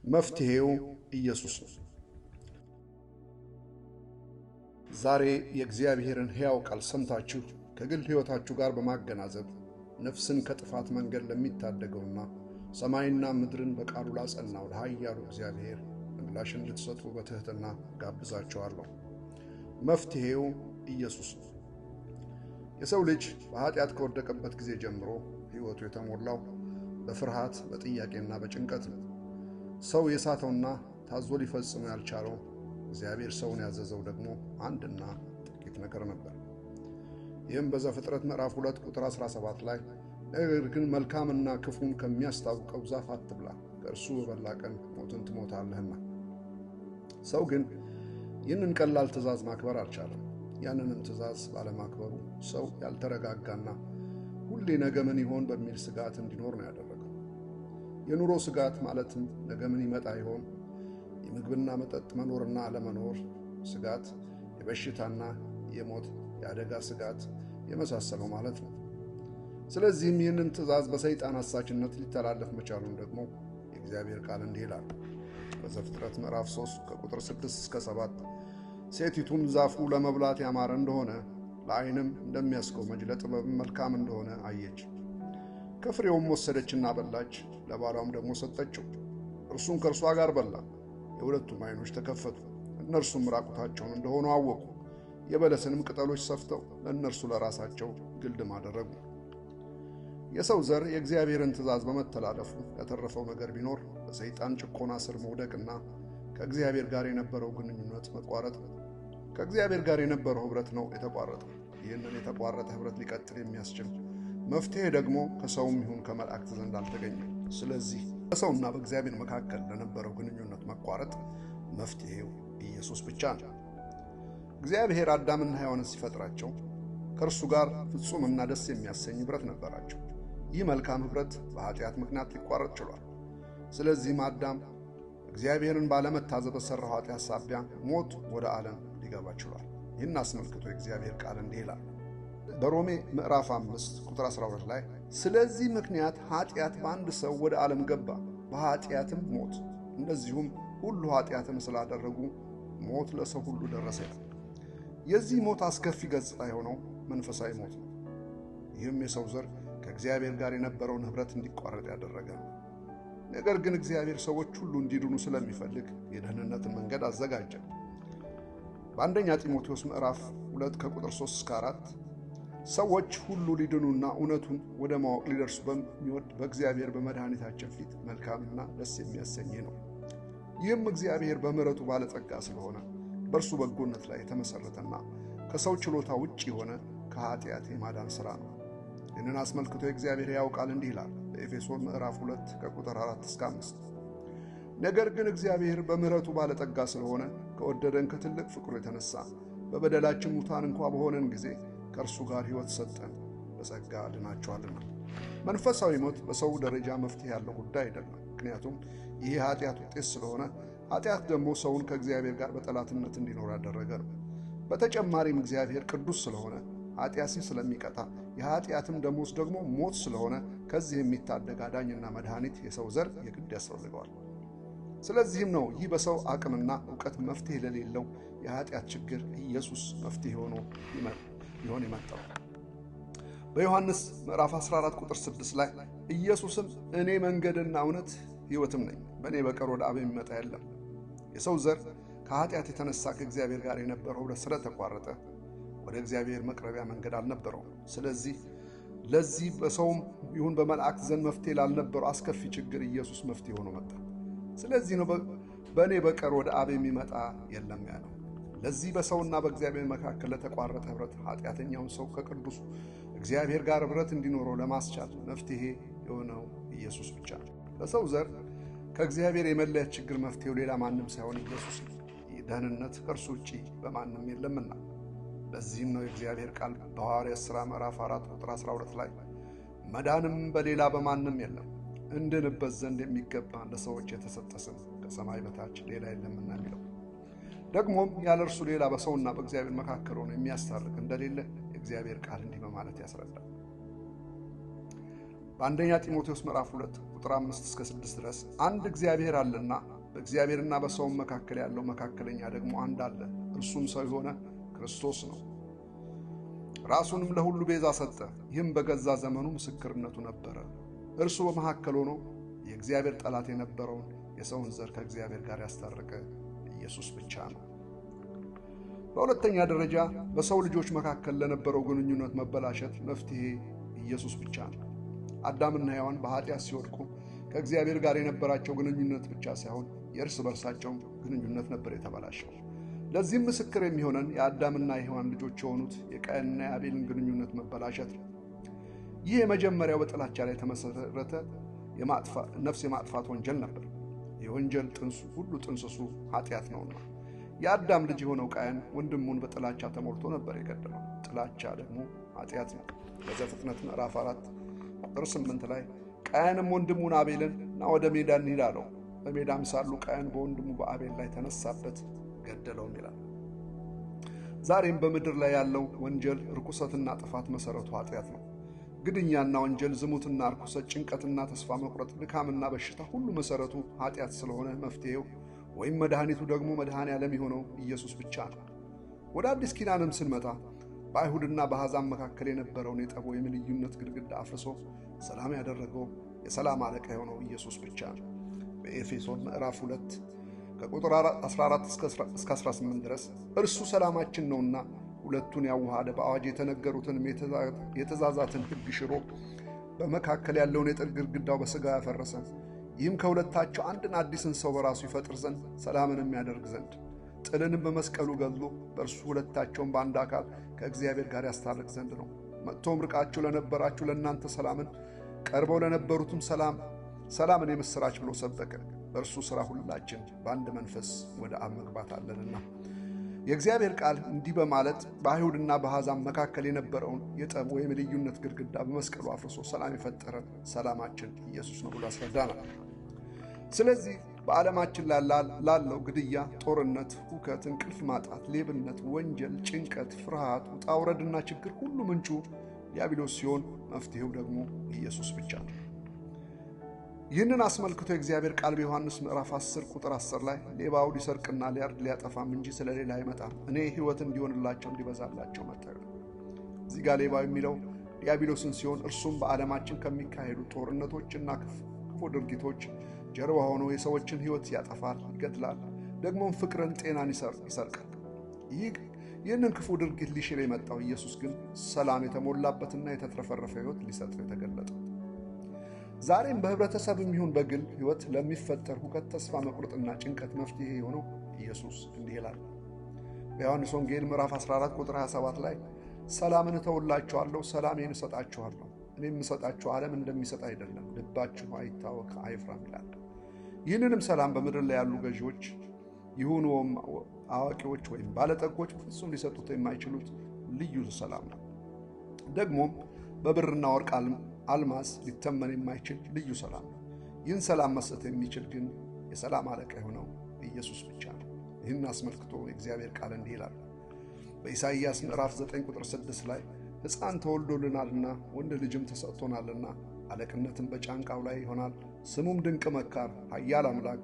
መፍትሄው ኢየሱስ ነው። ዛሬ የእግዚአብሔርን ሕያው ቃል ሰምታችሁ ከግል ሕይወታችሁ ጋር በማገናዘብ ነፍስን ከጥፋት መንገድ ለሚታደገውና ሰማይና ምድርን በቃሉ ላጸናው ለኃያሉ እግዚአብሔር ምላሽ እንድትሰጡ በትሕትና ጋብዛችኋለሁ። መፍትሄው ኢየሱስ ነው። የሰው ልጅ በኃጢአት ከወደቀበት ጊዜ ጀምሮ ሕይወቱ የተሞላው በፍርሃት በጥያቄና በጭንቀት ነው። ሰው የሳተውና ታዞ ሊፈጽሙ ያልቻለው እግዚአብሔር ሰውን ያዘዘው ደግሞ አንድና ጥቂት ነገር ነበር። ይህም በዘፍጥረት ምዕራፍ 2 ቁጥር 17 ላይ ነገር ግን መልካምና ክፉን ከሚያስታውቀው ዛፍ አትብላ፣ ከእርሱ በበላ ቀን ሞትን ትሞታለህና። ሰው ግን ይህንን ቀላል ትእዛዝ ማክበር አልቻለም። ያንንም ትእዛዝ ባለማክበሩ ሰው ያልተረጋጋና ሁሌ ነገ ምን ይሆን በሚል ስጋት እንዲኖር ነው ያደረገው። የኑሮ ስጋት ማለትም ነገ ምን ይመጣ ይሆን፣ የምግብና መጠጥ መኖርና አለመኖር ስጋት፣ የበሽታና የሞት የአደጋ ስጋት የመሳሰለው ማለት ነው። ስለዚህም ይህንን ትእዛዝ በሰይጣን አሳችነት ሊተላለፍ መቻሉን ደግሞ የእግዚአብሔር ቃል እንዲህ ይላል በዘፍጥረት ምዕራፍ 3 ከቁጥር 6 እስከ 7 ሴቲቱም ዛፉ ለመብላት ያማረ እንደሆነ ለዓይንም እንደሚያስጎመጅ ለጥበብም መልካም እንደሆነ አየች። ከፍሬውም ወሰደችና በላች፣ ለባሏም ደግሞ ሰጠችው። እርሱም ከእርሷ ጋር በላ። የሁለቱም ዓይኖች ተከፈቱ፣ እነርሱም ራቁታቸውን እንደሆኑ አወቁ። የበለስንም ቅጠሎች ሰፍተው ለእነርሱ ለራሳቸው ግልድም አደረጉ። የሰው ዘር የእግዚአብሔርን ትእዛዝ በመተላለፉ ያተረፈው ነገር ቢኖር በሰይጣን ጭቆና ስር መውደቅና ከእግዚአብሔር ጋር የነበረው ግንኙነት መቋረጥ ነው። ከእግዚአብሔር ጋር የነበረው ኅብረት ነው የተቋረጠው። ይህንን የተቋረጠ ኅብረት ሊቀጥል የሚያስችል መፍትሄ ደግሞ ከሰውም ይሁን ከመላእክት ዘንድ አልተገኘም። ስለዚህ በሰውና በእግዚአብሔር መካከል ለነበረው ግንኙነት መቋረጥ መፍትሄው ኢየሱስ ብቻ ነው። እግዚአብሔር አዳምና ሔዋንን ሲፈጥራቸው ከእርሱ ጋር ፍጹምና ደስ የሚያሰኝ ኅብረት ነበራቸው። ይህ መልካም ኅብረት በኃጢአት ምክንያት ሊቋረጥ ችሏል። ስለዚህም አዳም እግዚአብሔርን ባለመታዘዝ በሠራው ኃጢአት ሳቢያ ሞት ወደ ዓለም ሊገባ ችሏል። ይህን አስመልክቶ የእግዚአብሔር ቃል እንዲህ ይላል በሮሜ ምዕራፍ 5 ቁጥር 12 ላይ ስለዚህ ምክንያት ኃጢአት በአንድ ሰው ወደ ዓለም ገባ፣ በኃጢአትም ሞት፣ እንደዚሁም ሁሉ ኃጢአትን ስላደረጉ ሞት ለሰው ሁሉ ደረሰ። የዚህ ሞት አስከፊ ገጽታ የሆነው መንፈሳዊ ሞት ነው። ይህም የሰው ዘር ከእግዚአብሔር ጋር የነበረውን ኅብረት እንዲቋረጥ ያደረገ ነው። ነገር ግን እግዚአብሔር ሰዎች ሁሉ እንዲድኑ ስለሚፈልግ የደህንነትን መንገድ አዘጋጀ። በአንደኛ ጢሞቴዎስ ምዕራፍ 2 ከቁጥር 3 እስከ 4 ሰዎች ሁሉ ሊድኑና እውነቱን ወደ ማወቅ ሊደርሱ በሚወድ በእግዚአብሔር በመድኃኒታችን ፊት መልካምና ደስ የሚያሰኝ ነው። ይህም እግዚአብሔር በምሕረቱ ባለጸጋ ስለሆነ በእርሱ በጎነት ላይ የተመሠረተና ከሰው ችሎታ ውጭ የሆነ ከኃጢአት የማዳን ሥራ ነው። ይህንን አስመልክቶ የእግዚአብሔር ሕያው ቃል እንዲህ ይላል በኤፌሶን ምዕራፍ 2 ከቁጥር 4 እስከ 5 ነገር ግን እግዚአብሔር በምሕረቱ ባለጠጋ ስለሆነ ከወደደን ከትልቅ ፍቅሩ የተነሣ በበደላችን ሙታን እንኳ በሆነን ጊዜ ከእርሱ ጋር ሕይወት ሰጠን፣ በጸጋ ድናችኋልና። መንፈሳዊ ሞት በሰው ደረጃ መፍትሄ ያለው ጉዳይ አይደለም። ምክንያቱም ይህ ኃጢአት ውጤት ስለሆነ፣ ኃጢአት ደግሞ ሰውን ከእግዚአብሔር ጋር በጠላትነት እንዲኖር ያደረገ ነው። በተጨማሪም እግዚአብሔር ቅዱስ ስለሆነ ኃጢአትን ስለሚቀጣ፣ የኃጢአትም ደሞዝ ደግሞ ሞት ስለሆነ ከዚህ የሚታደግ አዳኝና መድኃኒት የሰው ዘር የግድ ያስፈልገዋል። ስለዚህም ነው ይህ በሰው አቅምና ዕውቀት መፍትሄ ለሌለው የኃጢአት ችግር ኢየሱስ መፍትሄ ሆኖ ሊሆን የመጣው። በዮሐንስ ምዕራፍ 14 ቁጥር 6 ላይ ኢየሱስም እኔ መንገድና እውነት ሕይወትም ነኝ፣ በእኔ በቀር ወደ አብ የሚመጣ የለም። የሰው ዘር ከኃጢአት የተነሳ ከእግዚአብሔር ጋር የነበረው ኅብረት ስለተቋረጠ ወደ እግዚአብሔር መቅረቢያ መንገድ አልነበረውም። ስለዚህ ለዚህ በሰውም ይሁን በመላእክት ዘንድ መፍትሄ ላልነበረው አስከፊ ችግር ኢየሱስ መፍትሄ ሆኖ መጣ። ስለዚህ ነው በእኔ በቀር ወደ አብ የሚመጣ የለም ያለው። ለዚህ በሰውና በእግዚአብሔር መካከል ለተቋረጠ ኅብረት ኃጢአተኛውን ሰው ከቅዱሱ እግዚአብሔር ጋር ኅብረት እንዲኖረው ለማስቻል መፍትሄ የሆነው ኢየሱስ ብቻ ነው። ለሰው ዘር ከእግዚአብሔር የመለየት ችግር መፍትሄው ሌላ ማንም ሳይሆን ኢየሱስ ነው። ደህንነት ከእርሱ ውጪ በማንም የለምና። ለዚህም ነው የእግዚአብሔር ቃል በሐዋርያት ሥራ ምዕራፍ 4 ቁጥር 12 ላይ መዳንም በሌላ በማንም የለም፣ እንድንበት ዘንድ የሚገባ ለሰዎች የተሰጠ ስም ከሰማይ በታች ሌላ የለምና የሚለው። ደግሞም ያለ እርሱ ሌላ በሰውና በእግዚአብሔር መካከል ሆኖ የሚያስታርቅ እንደሌለ የእግዚአብሔር ቃል እንዲህ በማለት ያስረዳል። በአንደኛ ጢሞቴዎስ ምዕራፍ 2 ቁጥር 5 እስከ 6 ድረስ አንድ እግዚአብሔር አለና በእግዚአብሔርና በሰው መካከል ያለው መካከለኛ ደግሞ አንድ አለ፣ እርሱም ሰው የሆነ ክርስቶስ ነው። ራሱንም ለሁሉ ቤዛ ሰጠ። ይህም በገዛ ዘመኑ ምስክርነቱ ነበረ። እርሱ በመካከል ሆኖ የእግዚአብሔር ጠላት የነበረውን የሰውን ዘር ከእግዚአብሔር ጋር ያስታረቀ ኢየሱስ ብቻ ነው። በሁለተኛ ደረጃ በሰው ልጆች መካከል ለነበረው ግንኙነት መበላሸት መፍትሄ ኢየሱስ ብቻ ነው። አዳምና ሔዋን በኃጢአት ሲወድቁ ከእግዚአብሔር ጋር የነበራቸው ግንኙነት ብቻ ሳይሆን የእርስ በርሳቸው ግንኙነት ነበር የተበላሸው። ለዚህም ምስክር የሚሆነን የአዳምና የሔዋን ልጆች የሆኑት የቃየንና የአቤልን ግንኙነት መበላሸት ነው። ይህ የመጀመሪያው በጥላቻ ላይ የተመሰረተ ነፍስ የማጥፋት ወንጀል ነበር። የወንጀል ሁሉ ጥንስሱ ኃጢአት ነውና የአዳም ልጅ የሆነው ቃየን ወንድሙን በጥላቻ ተሞልቶ ነበር የገደለው። ጥላቻ ደግሞ ኃጢአት ነው። በዘፍጥረት ምዕራፍ 4 ቁጥር 8 ላይ ቃየንም ወንድሙን አቤልን ና ወደ ሜዳ እንሂድ አለው። በሜዳም ሳሉ ቃየን በወንድሙ በአቤል ላይ ተነሳበት፣ ገደለውም ይላል። ዛሬም በምድር ላይ ያለው ወንጀል ርኩሰትና ጥፋት መሰረቱ ኃጢአት ነው። ግድያና ወንጀል፣ ዝሙትና ርኩሰት፣ ጭንቀትና ተስፋ መቁረጥ፣ ድካምና በሽታ ሁሉ መሰረቱ ኃጢአት ስለሆነ መፍትሄው ወይም መድኃኒቱ ደግሞ መድኃኔ ዓለም የሆነው ኢየሱስ ብቻ ነው። ወደ አዲስ ኪዳንም ስንመጣ በአይሁድና በአሕዛብ መካከል የነበረውን የጠብ ወይም ልዩነት ግድግዳ አፍርሶ ሰላም ያደረገው የሰላም አለቃ የሆነው ኢየሱስ ብቻ ነው። በኤፌሶን ምዕራፍ 2 ከቁጥር 14 እስከ 18 ድረስ እርሱ ሰላማችን ነውና ሁለቱን ያዋሃደ በአዋጅ የተነገሩትን የትእዛዛትን ሕግ ሽሮ በመካከል ያለውን የጥል ግድግዳው በሥጋ ያፈረሰ፣ ይህም ከሁለታቸው አንድን አዲስን ሰው በራሱ ይፈጥር ዘንድ ሰላምን የሚያደርግ ዘንድ ጥልንም በመስቀሉ ገድሎ በእርሱ ሁለታቸውን በአንድ አካል ከእግዚአብሔር ጋር ያስታርቅ ዘንድ ነው። መጥቶም ርቃችሁ ለነበራችሁ ለእናንተ ሰላምን፣ ቀርበው ለነበሩትም ሰላምን የምሥራች ብሎ ሰበከ። በእርሱ ሥራ ሁላችን በአንድ መንፈስ ወደ አብ መግባት አለንና። የእግዚአብሔር ቃል እንዲህ በማለት በአይሁድና በአሕዛብ መካከል የነበረውን የጠብ ወይም ልዩነት ግድግዳ በመስቀሉ አፍርሶ ሰላም የፈጠረ ሰላማችን ኢየሱስ ነው ብሎ አስረዳናል። ስለዚህ በዓለማችን ላለው ግድያ፣ ጦርነት፣ ሁከት፣ እንቅልፍ ማጣት፣ ሌብነት፣ ወንጀል፣ ጭንቀት፣ ፍርሃት፣ ውጣ ውረድና ችግር ሁሉ ምንጩ ዲያብሎስ ሲሆን መፍትሄው ደግሞ ኢየሱስ ብቻ ነው። ይህንን አስመልክቶ የእግዚአብሔር ቃል በዮሐንስ ምዕራፍ 10 ቁጥር 10 ላይ ሌባው ሊሰርቅና ሊያርድ ሊያጠፋም እንጂ ስለሌላ አይመጣም፣ እኔ ሕይወት እንዲሆንላቸው እንዲበዛላቸው መጣሁ። እዚህ ጋር ሌባው የሚለው ዲያብሎስን ሲሆን እርሱም በዓለማችን ከሚካሄዱ ጦርነቶችና ክፉ ድርጊቶች ጀርባ ሆኖ የሰዎችን ሕይወት ያጠፋል፣ ይገድላል፣ ደግሞም ፍቅርን፣ ጤናን ይሰርቃል። ይህንን ክፉ ድርጊት ሊሽር የመጣው ኢየሱስ ግን ሰላም የተሞላበትና የተትረፈረፈ ሕይወት ሊሰጥ የተገለጠው። ዛሬም በህብረተሰብ የሚሆን በግል ሕይወት ለሚፈጠር ሁከት፣ ተስፋ መቁረጥና ጭንቀት መፍትሄ የሆነው ኢየሱስ እንዲህ ይላል በዮሐንስ ወንጌል ምዕራፍ 14 ቁጥር 27 ላይ ሰላምን እተውላችኋለሁ፣ ሰላሜን እሰጣችኋለሁ፣ እኔ የምሰጣችሁ ዓለም እንደሚሰጥ አይደለም፣ ልባችሁ አይታወክ አይፍራም ይላል። ይህንንም ሰላም በምድር ላይ ያሉ ገዢዎች ይሁኑ አዋቂዎች ወይም ባለጠጎች ፍጹም ሊሰጡት የማይችሉት ልዩ ሰላም ነው። ደግሞም በብርና ወርቅ አልማዝ ሊተመን የማይችል ልዩ ሰላም ነው። ይህን ሰላም መስጠት የሚችል ግን የሰላም አለቃ የሆነው ኢየሱስ ብቻ ነው። ይህን አስመልክቶ የእግዚአብሔር ቃል እንዲህ ይላል በኢሳይያስ ምዕራፍ 9 ቁጥር 6 ላይ ሕፃን ተወልዶልናልና ወንድ ልጅም ተሰጥቶናልና አለቅነትም በጫንቃው ላይ ይሆናል፣ ስሙም ድንቅ መካር፣ ኃያል አምላክ፣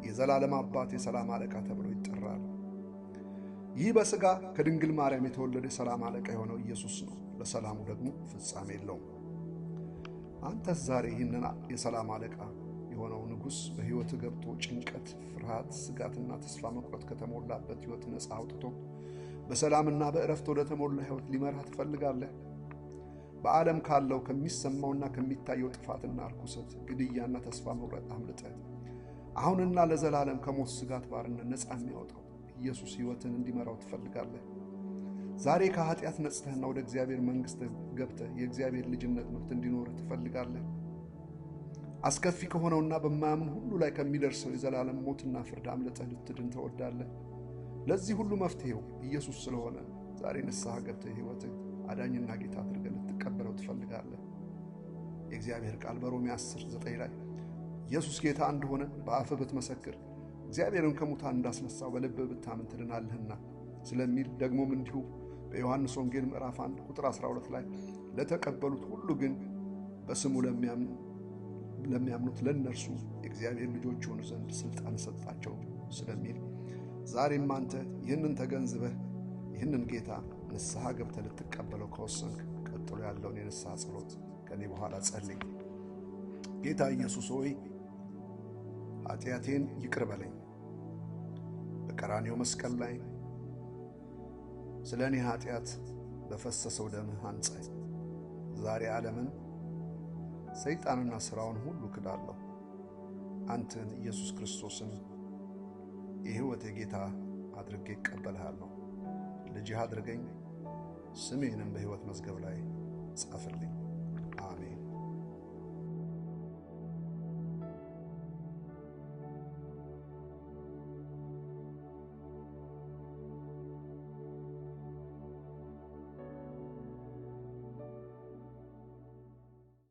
የዘላለም አባት፣ የሰላም አለቃ ተብሎ ይጠራል። ይህ በሥጋ ከድንግል ማርያም የተወለደ የሰላም አለቃ የሆነው ኢየሱስ ነው። ለሰላሙ ደግሞ ፍጻሜ የለውም። አንተስ ዛሬ ይህንን የሰላም አለቃ የሆነው ንጉሥ በሕይወት ገብቶ ጭንቀት፣ ፍርሃት፣ ስጋትና ተስፋ መቁረጥ ከተሞላበት ሕይወት ነፃ አውጥቶ በሰላምና በእረፍት ወደ ተሞላ ሕይወት ሊመራህ ትፈልጋለህ? በዓለም ካለው ከሚሰማውና ከሚታየው ጥፋትና ርኩሰት፣ ግድያና ተስፋ መቁረጥ አምልጠህ አሁንና ለዘላለም ከሞት ስጋት ባርነት ነፃ የሚያወጣው ኢየሱስ ሕይወትን እንዲመራው ትፈልጋለህ? ዛሬ ከኃጢአት ነጽተህና ወደ እግዚአብሔር መንግሥት ገብተህ የእግዚአብሔር ልጅነት መብት እንዲኖርህ ትፈልጋለህ? አስከፊ ከሆነውና በማያምን ሁሉ ላይ ከሚደርሰው የዘላለም ሞትና ፍርድ አምልጠህ ልትድን ትወዳለህ? ለዚህ ሁሉ መፍትሄው ኢየሱስ ስለሆነ ዛሬ ንስሐ ገብተህ ሕይወትህ አዳኝና ጌታ አድርገህ ልትቀበለው ትፈልጋለህ? የእግዚአብሔር ቃል በሮሜ 10:9 ላይ ኢየሱስ ጌታ እንደሆነ በአፍህ ብትመሰክር እግዚአብሔርን ከሙታን እንዳስነሳው በልብህ ብታምን ትድናለህና ስለሚል፣ ደግሞም እንዲሁ በዮሐንስ ወንጌል ምዕራፍ 1 ቁጥር 12 ላይ ለተቀበሉት ሁሉ ግን በስሙ ለሚያምን ለሚያምኑት ለእነርሱ የእግዚአብሔር ልጆች የሆኑ ዘንድ ሥልጣን ሰጣቸው ስለሚል ዛሬም አንተ ይህንን ተገንዝበህ ይህንን ጌታ ንስሐ ገብተህ ልትቀበለው ከወሰንክ ቀጥሎ ያለውን የንስሐ ጸሎት ከኔ በኋላ ጸልይ። ጌታ ኢየሱስ ሆይ ኃጢአቴን ይቅር በለኝ። በቀራንዮ መስቀል ላይ ስለ እኔ ኃጢአት በፈሰሰው ደምህ አንጻኝ። ዛሬ ዓለምን ሰይጣንና ሥራውን ሁሉ ክዳለሁ። አንተን ኢየሱስ ክርስቶስን የሕይወቴ ጌታ አድርጌ እቀበልሃለሁ። ልጅህ አድርገኝ፣ ስሜንም በሕይወት መዝገብ ላይ ጻፍልኝ። አሜን።